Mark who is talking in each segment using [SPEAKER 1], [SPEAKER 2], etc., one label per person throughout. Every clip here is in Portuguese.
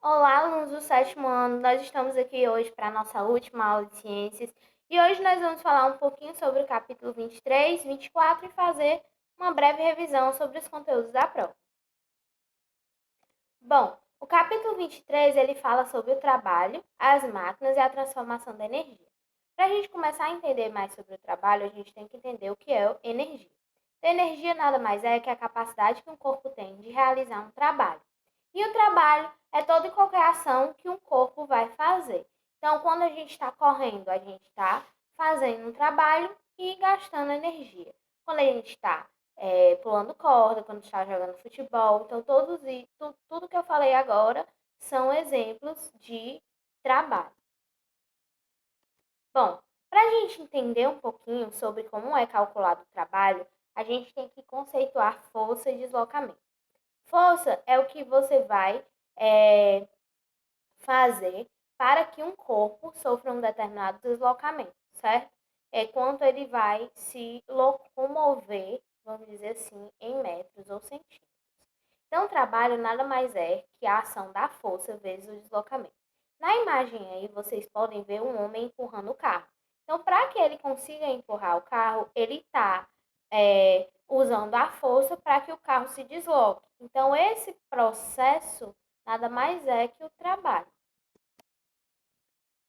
[SPEAKER 1] Olá, alunos do sétimo ano. Nós estamos aqui hoje para a nossa última aula de ciências e hoje nós vamos falar um pouquinho sobre o capítulo 23, 24 e fazer uma breve revisão sobre os conteúdos da prova. Bom, o capítulo 23 ele fala sobre o trabalho, as máquinas e a transformação da energia. Para a gente começar a entender mais sobre o trabalho, a gente tem que entender o que é energia. Então, energia nada mais é que a capacidade que um corpo tem de realizar um trabalho. E o trabalho é toda e qualquer ação que um corpo vai fazer. Então, quando a gente está correndo, a gente está fazendo um trabalho e gastando energia. Quando a gente está pulando corda, quando está jogando futebol. Então, tudo que eu falei agora são exemplos de trabalho. Bom, para a gente entender um pouquinho sobre como é calculado o trabalho, a gente tem que conceituar força e deslocamento. Força é o que você vai é, fazer para que um corpo sofra um determinado deslocamento, certo? É quanto ele vai se locomover, vamos dizer assim, em metros ou centímetros. Então, o trabalho nada mais é que a ação da força vezes o deslocamento. Na imagem aí, vocês podem ver um homem empurrando o carro. Então, para que ele consiga empurrar o carro, ele está usando a força para que o carro se desloque. Então, esse processo nada mais é que o trabalho.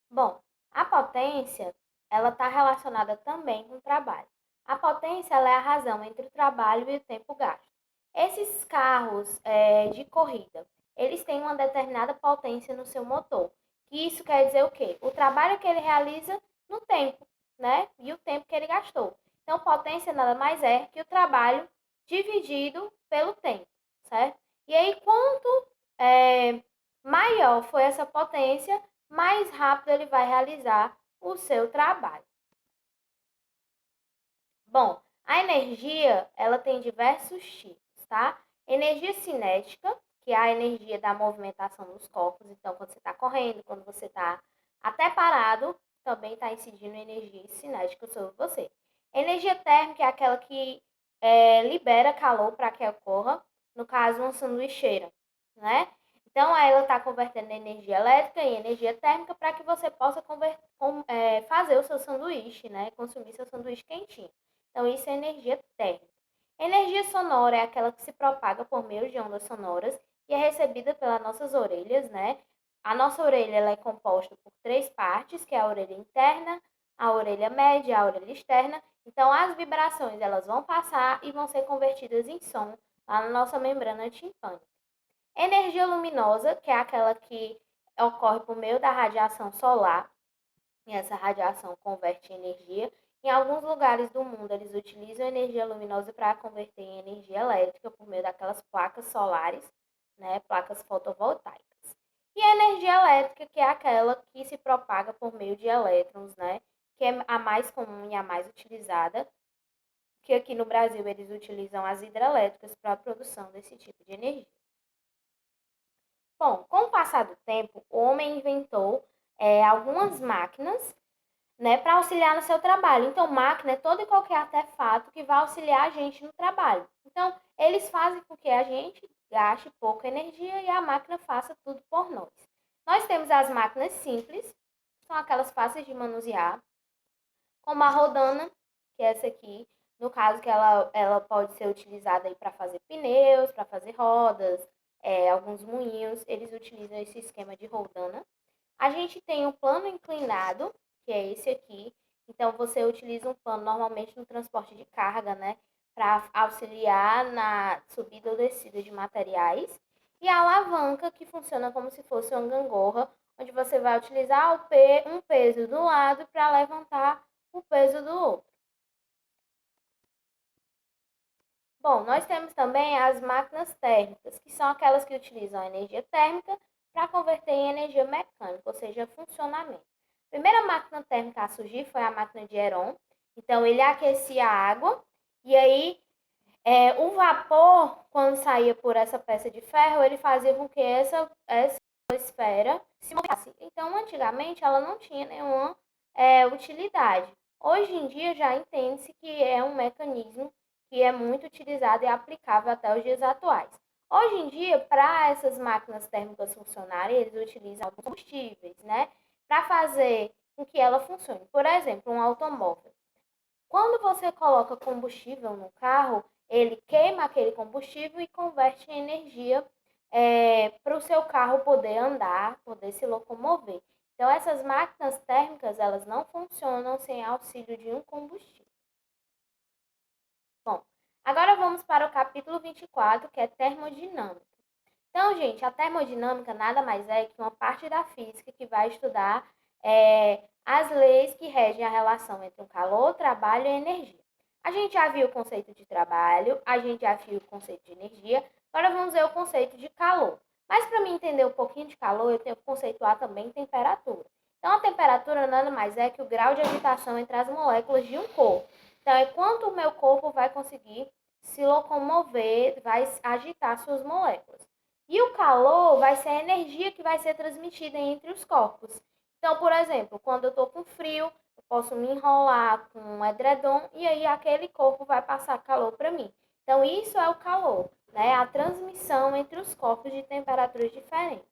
[SPEAKER 1] Bom, a potência, ela está relacionada também com o trabalho. A potência, ela é a razão entre o trabalho e o tempo gasto. Esses carros de corrida, eles têm uma determinada potência no seu motor. E isso quer dizer o quê? O trabalho que ele realiza no tempo, né? E o tempo que ele gastou. Então, potência nada mais é que o trabalho dividido pelo tempo, certo? E aí, quanto maior foi essa potência, mais rápido ele vai realizar o seu trabalho. Bom, a energia, ela tem diversos tipos, tá? Energia cinética, que é a energia da movimentação dos corpos. Então, quando você está correndo, quando você está até parado, também está incidindo energia cinética sobre você. Energia térmica é aquela que libera calor para que ocorra, no caso, uma sanduicheira, né? Então, ela está convertendo energia elétrica em energia térmica para que você possa fazer o seu sanduíche, né? Consumir seu sanduíche quentinho. Então, isso é energia térmica. Energia sonora é aquela que se propaga por meio de ondas sonoras e é recebida pelas nossas orelhas, né? A nossa orelha ela é composta por três partes, que é a orelha interna, a orelha média e a orelha externa. Então, as vibrações elas vão passar e vão ser convertidas em som lá na nossa membrana timpânica. Energia luminosa, que é aquela que ocorre por meio da radiação solar, e essa radiação converte em energia. Em alguns lugares do mundo, eles utilizam energia luminosa para converter em energia elétrica por meio daquelas placas solares, né, placas fotovoltaicas. E a energia elétrica, que é aquela que se propaga por meio de elétrons, né, que é a mais comum e a mais utilizada, que aqui no Brasil eles utilizam as hidrelétricas para a produção desse tipo de energia. Bom, com o passar do tempo, o homem inventou algumas máquinas, né, para auxiliar no seu trabalho. Então, máquina é todo e qualquer artefato que vai auxiliar a gente no trabalho. Então, eles fazem com que a gente gaste pouca energia e a máquina faça tudo por nós. Nós temos as máquinas simples, que são aquelas fáceis de manusear, como a rodana, que é essa aqui, no caso que ela pode ser utilizada para fazer pneus, para fazer rodas, alguns moinhos, eles utilizam esse esquema de rodana. A gente tem o plano inclinado, que é esse aqui. Então, você utiliza um plano normalmente no transporte de carga, né? Para auxiliar na subida ou descida de materiais. E a alavanca, que funciona como se fosse uma gangorra, onde você vai utilizar um peso do lado para levantar o peso do outro. Bom, nós temos também as máquinas térmicas, que são aquelas que utilizam a energia térmica para converter em energia mecânica, ou seja, funcionamento. A primeira máquina térmica a surgir foi a máquina de Heron. Então, ele aquecia a água e aí o vapor, quando saía por essa peça de ferro, ele fazia com que essa esfera se movesse. Então, antigamente, ela não tinha nenhuma utilidade. Hoje em dia, já entende-se que é um mecanismo que é muito utilizado e aplicável até os dias atuais. Hoje em dia, para essas máquinas térmicas funcionarem, eles utilizam combustíveis, né? Para fazer com que ela funcione. Por exemplo, um automóvel. Quando você coloca combustível no carro, ele queima aquele combustível e converte em energia para o seu carro poder andar, poder se locomover. Então, essas máquinas térmicas, elas não funcionam sem auxílio de um combustível. Bom, agora vamos para o capítulo 24, que é termodinâmica. Então, gente, a termodinâmica nada mais é que uma parte da física que vai estudar as leis que regem a relação entre o calor, trabalho e energia. A gente já viu o conceito de trabalho, a gente já viu o conceito de energia, agora vamos ver o conceito de calor. Mas para mim entender um pouquinho de calor, eu tenho que conceituar também temperatura. Então, a temperatura nada mais é que o grau de agitação entre as moléculas de um corpo. Então, é quanto o meu corpo vai conseguir se locomover, vai agitar suas moléculas. E o calor vai ser a energia que vai ser transmitida entre os corpos. Então, por exemplo, quando eu estou com frio, eu posso me enrolar com um edredom e aí aquele corpo vai passar calor para mim. Então, isso é o calor, né? A transmissão entre os corpos de temperaturas diferentes.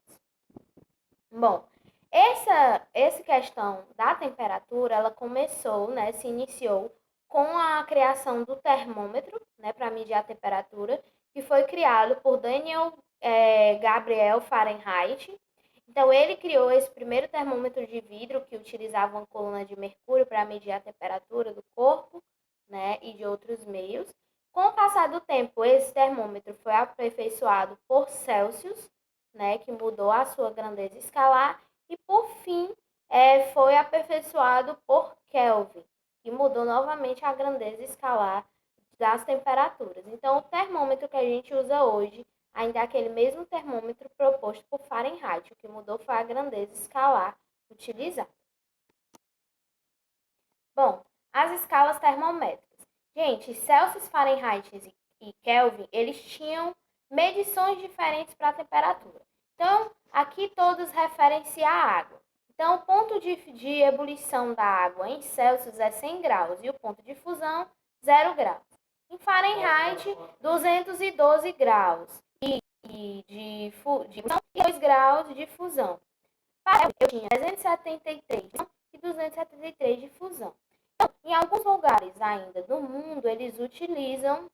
[SPEAKER 1] Bom, essa questão da temperatura, ela começou, né, se iniciou com a criação do termômetro, né, para medir a temperatura, que foi criado por Daniel Gabriel Fahrenheit. Então, ele criou esse primeiro termômetro de vidro que utilizava uma coluna de mercúrio para medir a temperatura do corpo, né, e de outros meios. Com o passar do tempo, esse termômetro foi aperfeiçoado por Celsius, né, que mudou a sua grandeza escalar, e por fim foi aperfeiçoado por Kelvin, que mudou novamente a grandeza escalar das temperaturas. Então, o termômetro que a gente usa hoje ainda é aquele mesmo termômetro proposto por Fahrenheit. O que mudou foi a grandeza escalar utilizada. Bom, as escalas termométricas. Gente, Celsius, Fahrenheit e Kelvin, eles tinham medições diferentes para a temperatura. Então, aqui todos referem-se à água. Então, o ponto de ebulição da água em Celsius é 100 graus e o ponto de fusão, 0 graus. Em Fahrenheit, 212 graus de fusão e 2 graus de fusão. Para eu tinha 373 e 273 de fusão. Então, em alguns lugares ainda do mundo, eles utilizam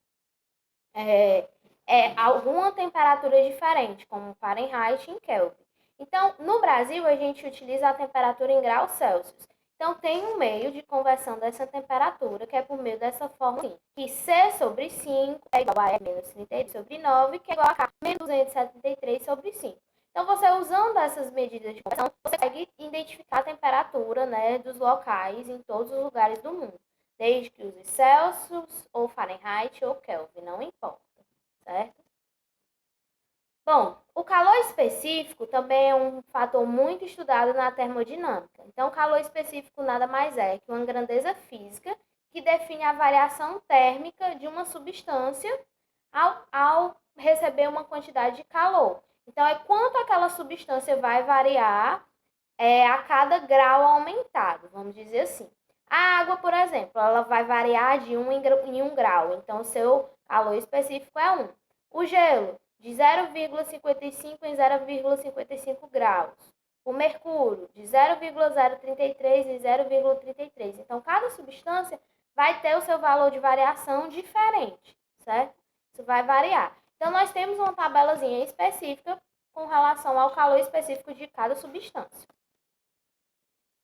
[SPEAKER 1] alguma temperatura diferente, como Fahrenheit e Kelvin. Então, no Brasil, a gente utiliza a temperatura em graus Celsius. Então, tem um meio de conversão dessa temperatura, que é por meio dessa fórmula, assim, que C sobre 5 é igual a E menos 38 sobre 9, que é igual a K menos 273 sobre 5. Então, você usando essas medidas de conversão, você consegue identificar a temperatura, né, dos locais em todos os lugares do mundo, desde que use Celsius, ou Fahrenheit, ou Kelvin, não importa, certo? Bom, o calor específico também é um fator muito estudado na termodinâmica. Então, o calor específico nada mais é que uma grandeza física que define a variação térmica de uma substância ao receber uma quantidade de calor. Então, é quanto aquela substância vai variar a cada grau aumentado, vamos dizer assim. A água, por exemplo, ela vai variar de 1 em 1 grau, então o seu calor específico é 1. O gelo, de 0,55 em 0,55 graus. O mercúrio, de 0,033 em 0,33. Então, cada substância vai ter o seu valor de variação diferente, certo? Isso vai variar. Então, nós temos uma tabelazinha específica com relação ao calor específico de cada substância,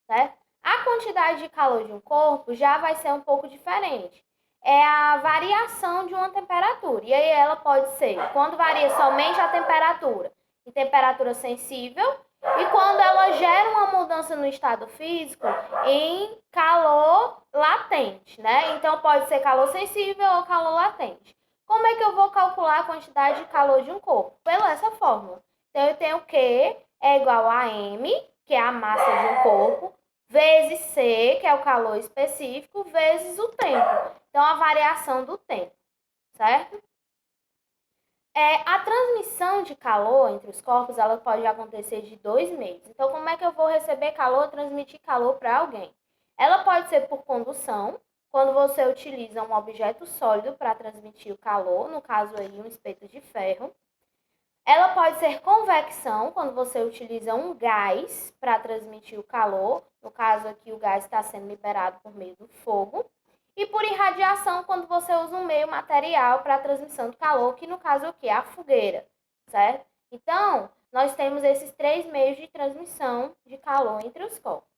[SPEAKER 1] certo? A quantidade de calor de um corpo já vai ser um pouco diferente. É a variação de uma temperatura. E aí ela pode ser quando varia somente a temperatura, em temperatura sensível, e quando ela gera uma mudança no estado físico em calor latente, né? Então pode ser calor sensível ou calor latente. Como é que eu vou calcular a quantidade de calor de um corpo? Pela essa fórmula. Então eu tenho Q é igual a M, que é a massa de um corpo, vezes C, que é o calor específico, vezes o tempo. Então, a variação do tempo, certo? A transmissão de calor entre os corpos, ela pode acontecer de dois meios. Então, como é que eu vou receber calor, transmitir calor para alguém? Ela pode ser por condução, quando você utiliza um objeto sólido para transmitir o calor, no caso aí um espeto de ferro. Ela pode ser convecção, quando você utiliza um gás para transmitir o calor. No caso aqui, o gás está sendo liberado por meio do fogo. E por irradiação, quando você usa um meio material para a transmissão do calor, que no caso aqui é a fogueira, certo? Então, nós temos esses 3 meios de transmissão de calor entre os corpos.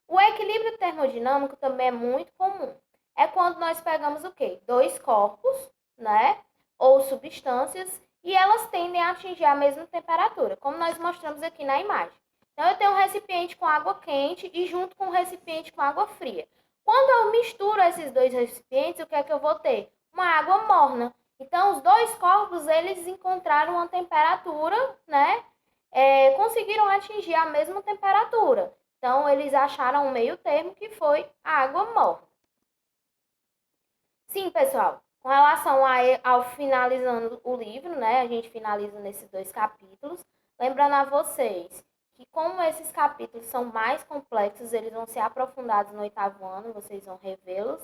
[SPEAKER 1] O equilíbrio termodinâmico também é muito comum. É quando nós pegamos o quê? 2 corpos, né? Ou substâncias, e elas tendem a atingir a mesma temperatura, como nós mostramos aqui na imagem. Então, eu tenho um recipiente com água quente e junto com um recipiente com água fria. Quando eu misturo esses 2 recipientes, o que é que eu vou ter? Uma água morna. Então, os 2 corpos, eles encontraram uma temperatura, né? Conseguiram atingir a mesma temperatura. Então, eles acharam um meio termo que foi a água morna. Sim, pessoal, com relação ao finalizando o livro, né? A gente finaliza nesses 2 capítulos. Lembrando a vocês que como esses capítulos são mais complexos, eles vão ser aprofundados no 8º ano, vocês vão revê-los,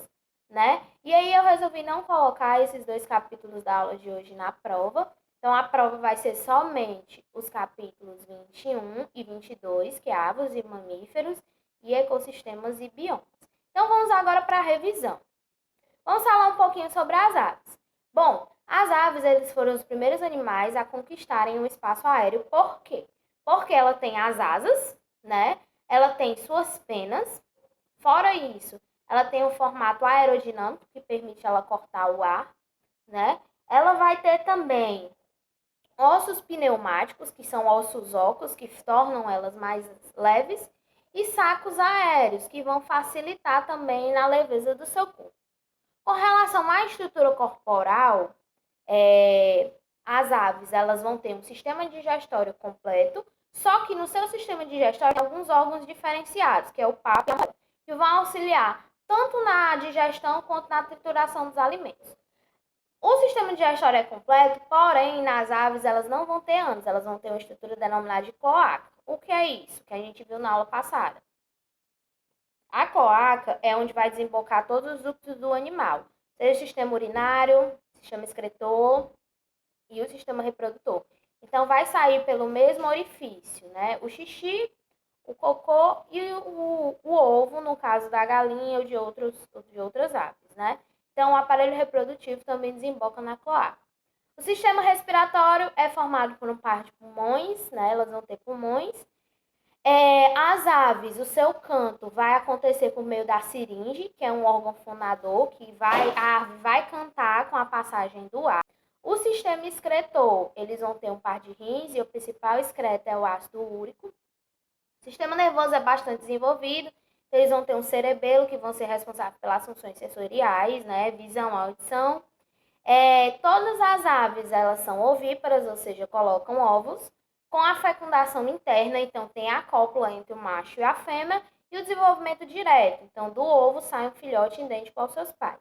[SPEAKER 1] né? E aí eu resolvi não colocar esses 2 capítulos da aula de hoje na prova. Então, a prova vai ser somente os capítulos 21 e 22, que é aves e mamíferos, e ecossistemas e biomas. Então, vamos agora para a revisão. Vamos falar um pouquinho sobre as aves. Bom, as aves eles foram os primeiros animais a conquistarem o espaço aéreo. Por quê? Porque ela tem as asas, né? Ela tem suas penas. Fora isso, ela tem um formato aerodinâmico que permite ela cortar o ar, né? Ela vai ter também ossos pneumáticos, que são ossos ocos, que tornam elas mais leves, e sacos aéreos, que vão facilitar também na leveza do seu corpo. Com relação à estrutura corporal, as aves elas vão ter um sistema digestório completo, só que no seu sistema digestório tem alguns órgãos diferenciados, que é o papo e a moela, que vão auxiliar tanto na digestão quanto na trituração dos alimentos. O sistema digestório é completo, porém, nas aves elas não vão ter ânus, elas vão ter uma estrutura denominada de cloaca. O que é isso? Que a gente viu na aula passada. A cloaca é onde vai desembocar todos os ductos do animal, seja o sistema urinário, sistema excretor e o sistema reprodutor. Então, vai sair pelo mesmo orifício, né? O xixi, o cocô e o ovo, no caso da galinha ou de outras aves, né? Então, o aparelho reprodutivo também desemboca na cloaca. O sistema respiratório é formado por um par de pulmões, né? Elas vão ter pulmões. As aves, o seu canto vai acontecer por meio da siringe, que é um órgão fonador, que a ave vai cantar com a passagem do ar. O sistema excretor, eles vão ter um par de rins e o principal excreto é o ácido úrico. O sistema nervoso é bastante desenvolvido, eles vão ter um cerebelo, que vão ser responsáveis pelas funções sensoriais, né, visão, audição. Todas as aves, elas são ovíparas, ou seja, colocam ovos, com a fecundação interna, então tem a cópula entre o macho e a fêmea, e o desenvolvimento direto, então do ovo sai um filhote idêntico aos seus pais.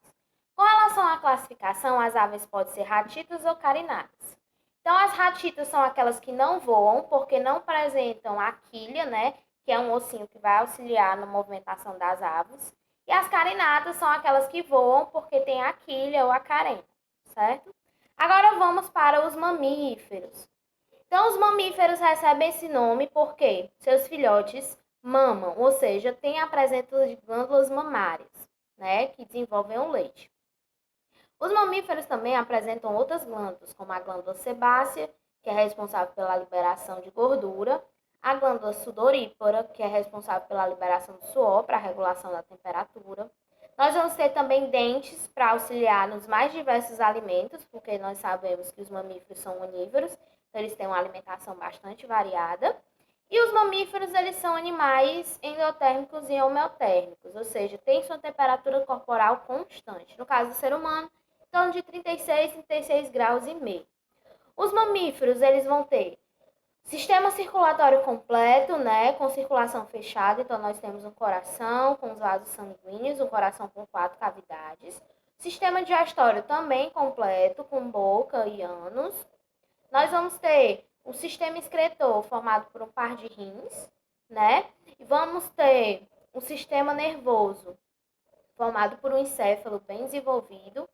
[SPEAKER 1] Com relação à classificação, as aves podem ser ratitas ou carinatas. Então, as ratitas são aquelas que não voam, porque não apresentam a quilha, né, que é um ossinho que vai auxiliar na movimentação das aves. E as carinatas são aquelas que voam, porque tem a quilha ou a carena, certo? Agora vamos para os mamíferos. Então, os mamíferos recebem esse nome porque seus filhotes mamam, ou seja, têm a presença de glândulas mamárias, né, que desenvolvem o leite. Os mamíferos também apresentam outras glândulas, como a glândula sebácea, que é responsável pela liberação de gordura, a glândula sudorípara, que é responsável pela liberação do suor para a regulação da temperatura. Nós vamos ter também dentes para auxiliar nos mais diversos alimentos, porque nós sabemos que os mamíferos são onívoros, então eles têm uma alimentação bastante variada. E os mamíferos, eles são animais endotérmicos e homeotérmicos, ou seja, têm sua temperatura corporal constante. No caso do ser humano, em torno de 36 graus e meio. Os mamíferos, eles vão ter sistema circulatório completo, né, com circulação fechada. Então, nós temos um coração com os vasos sanguíneos, um coração com 4 cavidades. Sistema digestório também completo, com boca e ânus. Nós vamos ter o sistema excretor, formado por um par de rins, né? E vamos ter um sistema nervoso, formado por um encéfalo bem desenvolvido.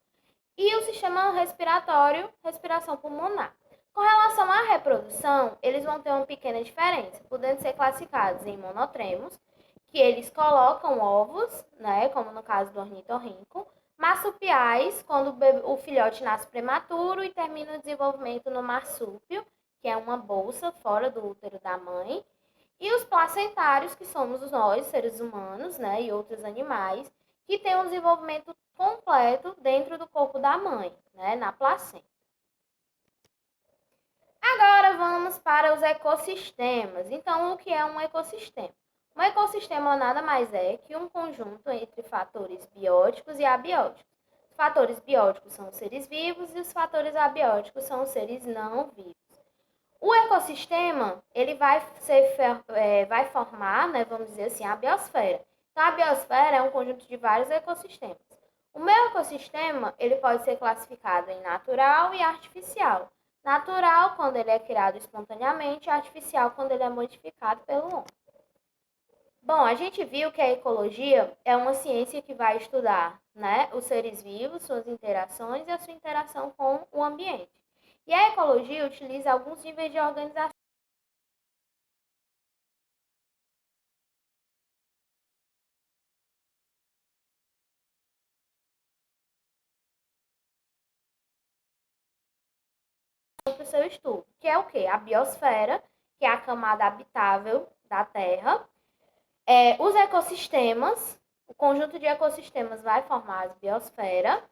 [SPEAKER 1] E o sistema respiratório, respiração pulmonar. Com relação à reprodução, eles vão ter uma pequena diferença, podendo ser classificados em monotremos, que eles colocam ovos, né, como no caso do ornitorrinco, marsupiais, quando o filhote nasce prematuro e termina o desenvolvimento no marsúpio, que é uma bolsa fora do útero da mãe, e os placentários, que somos nós, seres humanos, né, e outros animais, que têm um desenvolvimento completo dentro do corpo da mãe, né, na placenta. Agora vamos para os ecossistemas. Então, o que é um ecossistema? Um ecossistema nada mais é que um conjunto entre fatores bióticos e abióticos. Os fatores bióticos são os seres vivos e os fatores abióticos são os seres não vivos. O ecossistema, ele vai formar, né, vamos dizer assim, a biosfera. Então, a biosfera é um conjunto de vários ecossistemas. O meu ecossistema, ele pode ser classificado em natural e artificial. Natural, quando ele é criado espontaneamente, e artificial, quando ele é modificado pelo homem. Bom, a gente viu que a ecologia é uma ciência que vai estudar, né, os seres vivos, suas interações e a sua interação com o ambiente. E a ecologia utiliza alguns níveis de organização para o seu estudo, que é o quê? A biosfera, que é a camada habitável da Terra, os ecossistemas, o conjunto de ecossistemas vai formar a biosfera,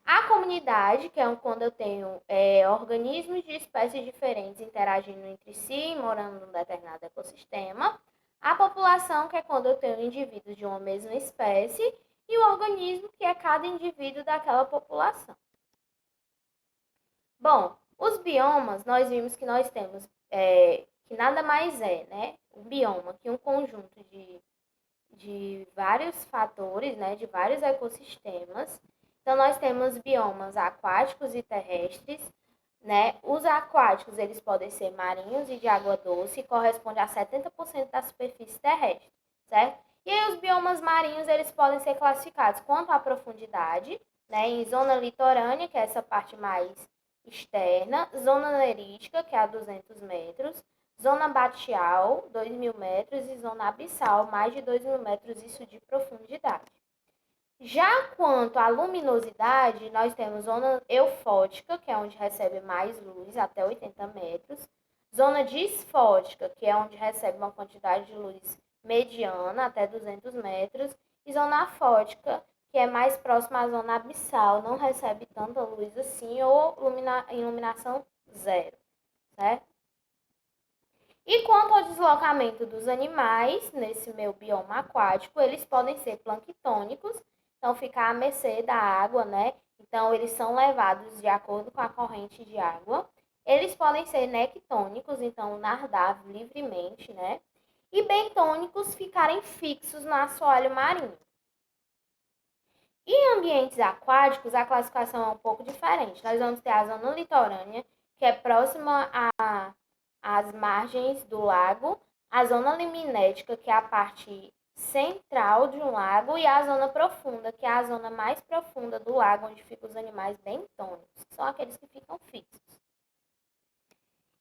[SPEAKER 1] a comunidade, que é quando eu tenho organismos de espécies diferentes interagindo entre si, morando num determinado ecossistema, a população, que é quando eu tenho indivíduos de uma mesma espécie, e o organismo, que é cada indivíduo daquela população. Bom, os biomas, nós vimos que nós temos, que nada mais é, né? Um bioma, que um conjunto de vários fatores, né? De vários ecossistemas. Então, nós temos biomas aquáticos e terrestres, né? Os aquáticos, eles podem ser marinhos e de água doce, corresponde a 70% da superfície terrestre, certo? E aí, os biomas marinhos, eles podem ser classificados quanto à profundidade, né? Em zona litorânea, que é essa parte mais externa, zona nerítica, que é a 200 metros, zona batial, 2.000 metros, e zona abissal, mais de 2.000 metros, isso de profundidade. Já quanto à luminosidade, nós temos zona eufótica, que é onde recebe mais luz, até 80 metros, zona disfótica, que é onde recebe uma quantidade de luz mediana, até 200 metros, e zona afótica, que é mais próxima à zona abissal, não recebe tanta luz assim, ou iluminação zero, certo? E quanto ao deslocamento dos animais, nesse meu bioma aquático, eles podem ser planctônicos, então ficar à mercê da água, né? Então, eles são levados de acordo com a corrente de água. Eles podem ser nectônicos, então nadar livremente, né? E bentônicos, ficarem fixos no assoalho marinho. Em ambientes aquáticos, a classificação é um pouco diferente. Nós vamos ter a zona litorânea, que é próxima às margens do lago, a zona liminética, que é a parte central de um lago, e a zona profunda, que é a zona mais profunda do lago, onde ficam os animais bentônicos, que são aqueles que ficam fixos.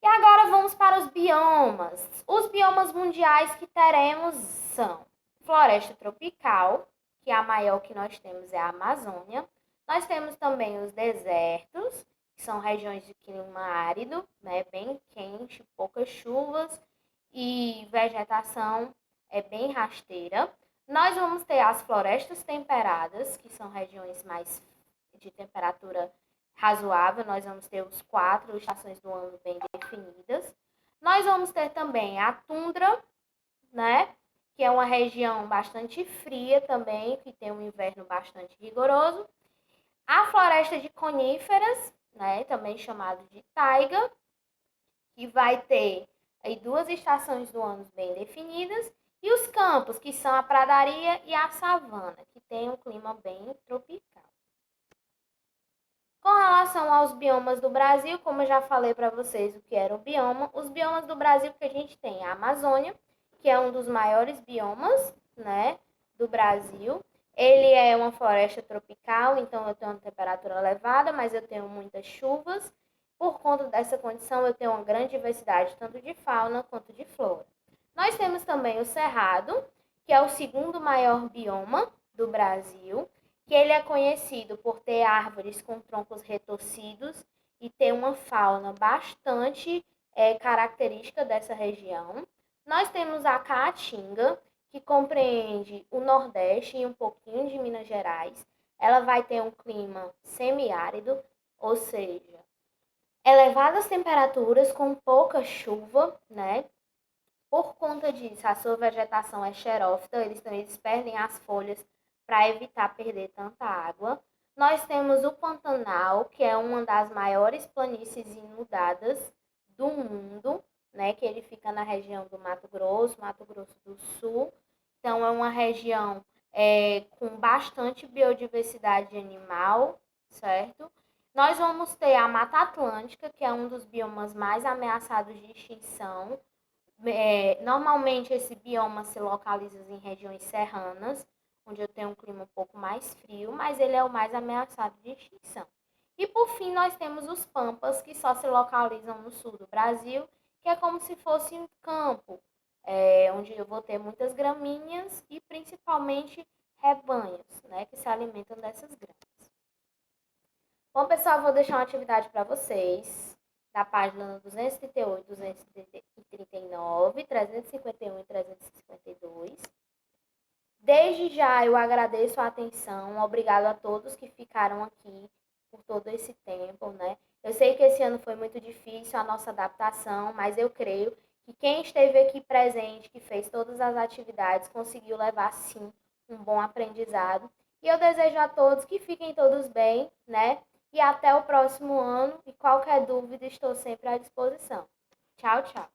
[SPEAKER 1] E agora vamos para os biomas. Os biomas mundiais que teremos são floresta tropical, que a maior que nós temos é a Amazônia. Nós temos também os desertos, que são regiões de clima árido, né, bem quente, poucas chuvas e vegetação bem rasteira. Nós vamos ter as florestas temperadas, que são regiões mais de temperatura razoável. Nós vamos ter os 4 estações do ano bem definidas. Nós vamos ter também a tundra, né? Que é uma região bastante fria também, que tem um inverno bastante rigoroso. A floresta de coníferas, né? Também chamado de taiga, que vai ter aí 2 estações do ano bem definidas. E os campos, que são a pradaria e a savana, que tem um clima bem tropical. Com relação aos biomas do Brasil, como eu já falei para vocês o que era o bioma, os biomas do Brasil que a gente tem a Amazônia, que é um dos maiores biomas, né, do Brasil. Ele é uma floresta tropical, então eu tenho uma temperatura elevada, mas eu tenho muitas chuvas. Por conta dessa condição, eu tenho uma grande diversidade tanto de fauna quanto de flora. Nós temos também o Cerrado, que é o segundo maior bioma do Brasil, que ele é conhecido por ter árvores com troncos retorcidos e ter uma fauna bastante característica dessa região. Nós temos a Caatinga, que compreende o Nordeste e um pouquinho de Minas Gerais. Ela vai ter um clima semiárido, ou seja, elevadas temperaturas com pouca chuva, né? Por conta disso, a sua vegetação é xerófita, eles perdem as folhas para evitar perder tanta água. Nós temos o Pantanal, que é uma das maiores planícies inundadas do mundo, né? Que ele fica na região do Mato Grosso do Sul. Então, é uma região com bastante biodiversidade animal, certo? Nós vamos ter a Mata Atlântica, que é um dos biomas mais ameaçados de extinção. Normalmente esse bioma se localiza em regiões serranas, onde eu tenho um clima um pouco mais frio, mas ele é o mais ameaçado de extinção. E por fim nós temos os pampas, que só se localizam no sul do Brasil, que é como se fosse um campo, onde eu vou ter muitas gramíneas e principalmente rebanhos, né, que se alimentam dessas gramas. Bom, pessoal, eu vou deixar uma atividade para vocês da página 238, 239, 351 e 352. Desde já eu agradeço a atenção, obrigado a todos que ficaram aqui por todo esse tempo, né? Eu sei que esse ano foi muito difícil a nossa adaptação, mas eu creio que quem esteve aqui presente, que fez todas as atividades, conseguiu levar sim um bom aprendizado. E eu desejo a todos que fiquem todos bem, né? E até o próximo ano. E qualquer dúvida, estou sempre à disposição. Tchau, tchau.